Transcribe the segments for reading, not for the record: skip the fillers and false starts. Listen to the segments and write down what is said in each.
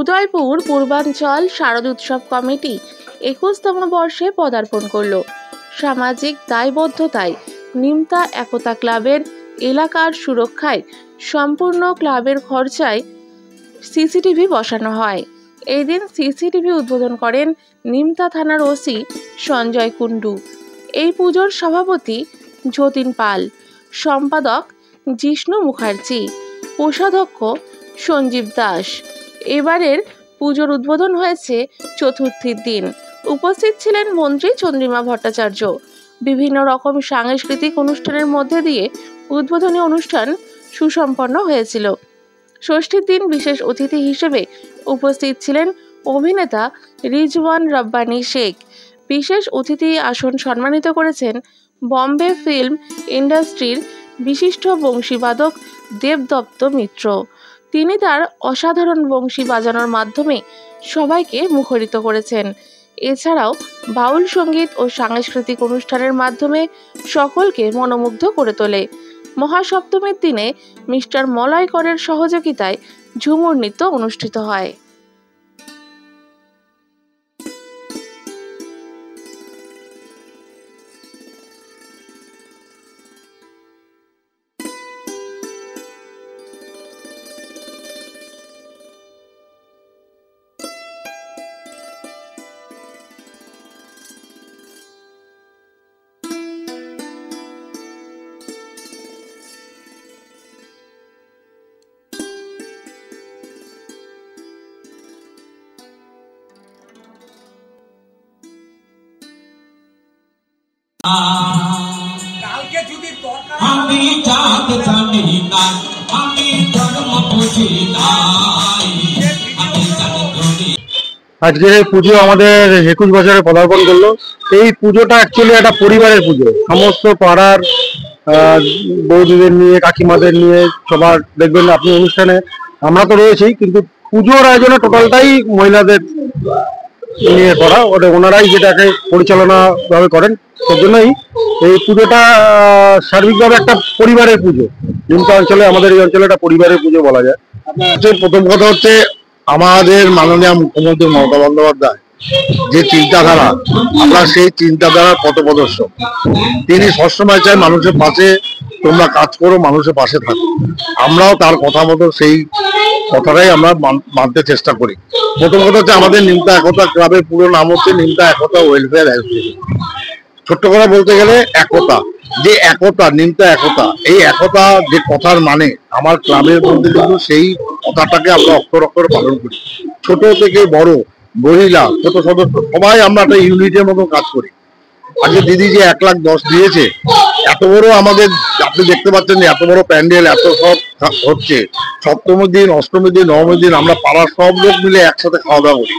উদয়পুর পূর্বাঞ্চল শারদ উৎসব কমিটি 21তম বর্ষে পদার্পণ করল। সামাজিক দায়বদ্ধতায় নিমতা একতা ক্লাবের এলাকার সুরক্ষায় সম্পূর্ণ ক্লাবের খরচায় সিসিটিভি বসানো হয়। এই দিন সিসিটিভি উদ্বোধন করেন নিমতা থানার ওসি সঞ্জয় কুণ্ডু। এই পুজোর সভাপতি যতীন পাল, সম্পাদক জিষ্ণু মুখার্জি, কোষাধ্যক্ষ সঞ্জীব দাস। এবারের পুজোর উদ্বোধন হয়েছে চতুর্থীর দিন। উপস্থিত ছিলেন মন্ত্রী চন্দ্রিমা ভট্টাচার্য। বিভিন্ন রকম সাংস্কৃতিক অনুষ্ঠানের মধ্যে দিয়ে উদ্বোধনী অনুষ্ঠান সুসম্পন্ন হয়েছিল। ষষ্ঠীর দিন বিশেষ অতিথি হিসেবে উপস্থিত ছিলেন অভিনেতা রিজওয়ান রব্বানী শেখ। বিশেষ অতিথি আসন সম্মানিত করেছেন বম্বে ফিল্ম ইন্ডাস্ট্রির বিশিষ্ট বংশীবাদক দেবদত্ত মিত্র। তিনি তার অসাধারণ বংশী বাজানোর মাধ্যমে সবাইকে মুখরিত করেছেন। এছাড়াও বাউল সঙ্গীত ও সাংস্কৃতিক অনুষ্ঠানের মাধ্যমে সকলকে মনোমুগ্ধ করে তোলে। মহাসপ্তমীর দিনে মিস্টার মলয় করের সহযোগিতায় ঝুমুর নৃত্য অনুষ্ঠিত হয়। আমি জাত জানি না, আমি ধর্ম বুঝি না। আজকের এই পুজো আমাদের 21 বছরে পদার্পণ করলো। এই পুজোটা অ্যাকচুয়ালি একটা পরিবারের পুজো। সমস্ত পাড়ার বৌদিদের নিয়ে, কাকিমাদের নিয়ে সবার দেখবেন আপনি অনুষ্ঠানে। আমরা তো রয়েছি, কিন্তু পুজোর আয়োজনে টোটালটাই মহিলাদের নিয়ে করা। ওনারাই যেটাকে পরিচালনা ভাবে করেন। সেজন্যই এই পুজোটা সার্বিকভাবে একটা পরিবারের পুজো। নিমতা অঞ্চলে, আমাদের এই অঞ্চলে একটা পরিবারের পুজো বলা যায়। প্রথম কথা হচ্ছে, আমাদের মাননীয় মুখ্যমন্ত্রী মমতা বন্দ্যোপাধ্যায় যে চিন্তাধারা, আমরা সেই চিন্তাধারার পথপ্রদর্শক। তিনি সবসময় চাই মানুষের পাশে তোমরা কাজ করো, মানুষের পাশে থাকো। আমরাও তার কথা মতো সেই কথাটাই আমরা মানতে চেষ্টা করি। প্রথম কথা হচ্ছে, আমাদের নিমতা একতা ক্লাবের পুরো নাম হচ্ছে নিমতা একতা ওয়েলফেয়ার অ্যাসোসিয়েশন। ছোট্ট করে বলতে গেলে একতা, যে একতা, নিমতা একতা, এই একতা যে কথার মানে আমার ক্লাবের মধ্যে কিন্তু সেই কথাটাকে আমরা অক্ষর অক্ষর পালন করি। ছোট থেকে বড়, মহিলা, ছোট সদস্য সবাই আমরা একটা ইউনিটের মতো কাজ করি। আজকে দিদি যে 1,10,000 দিয়েছে, এত বড় আমাদের, আপনি দেখতে পাচ্ছেন এত বড় প্যান্ডেল, এত সব হচ্ছে। সপ্তমীর দিন, অষ্টমীর দিন, নবমীর দিন আমরা পাড়ার সব লোক মিলে একসাথে খাওয়া দাওয়া করি।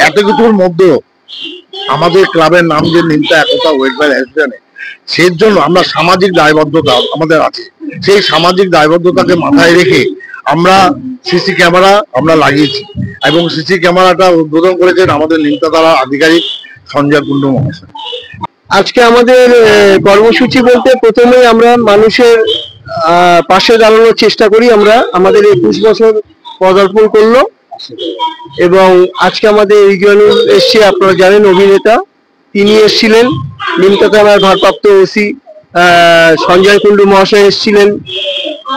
এত কিছুর মধ্যেও আমাদের ক্লাবের নাম যে নিমতা একতা ওয়েলফেয়ার অ্যাসোসিয়েশন, সেই জন্য আমরা সামাজিক দায়বদ্ধতা আমাদের আছে। সেই সামাজিক দায়বদ্ধতাকে মাথায় রেখে আমরা সিসি ক্যামেরা আমরা লাগিয়েছি, এবং সিসি ক্যামেরাটা উদ্বোধন করেছেন আমাদের নিমতা থানার আধিকারিক সঞ্জয় কুণ্ডু মহাশয়। আজকে আমাদের কর্মসূচি বলতে, প্রথমেই আমরা মানুষের পাশে দাঁড়ানোর চেষ্টা করি। আমরা আমাদের 21 বছর পদার্পণ করলো, এবং আজকে আমাদের রিজওয়ানুল এসছে, আপনারা জানেন অভিনেতা, তিনি এসছিলেন। নিমতা থানার ভারপ্রাপ্ত ওসি সঞ্জয় কুণ্ডু মহাশয় এসছিলেন।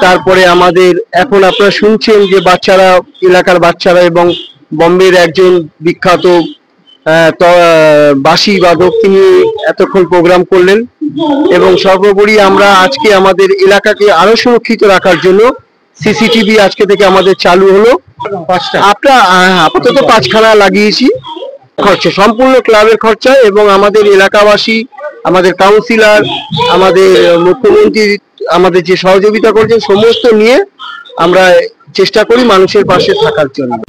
তারপরে আমাদের এখন আপনারা শুনছেন যে বাচ্চারা, এলাকার বাচ্চারা এবং বম্বের একজন বিখ্যাত বাঁশি বাদক, তিনি এতক্ষণ প্রোগ্রাম করলেন। এবং সর্বোপরি আমরা আজকে আমাদের এলাকাকে আরো সুরক্ষিত রাখার জন্য সিসিটিভি আজকে থেকে আমাদের চালু হলো। আপনার আপাতত 5খানা লাগিয়েছি। খরচা সম্পূর্ণ ক্লাবের খরচা, এবং আমাদের এলাকাবাসী, আমাদের কাউন্সিলর, আমাদের মুখ্যমন্ত্রী আমাদের যে সহযোগিতা করছেন, সমস্ত নিয়ে আমরা চেষ্টা করি মানুষের পাশে থাকার জন্য।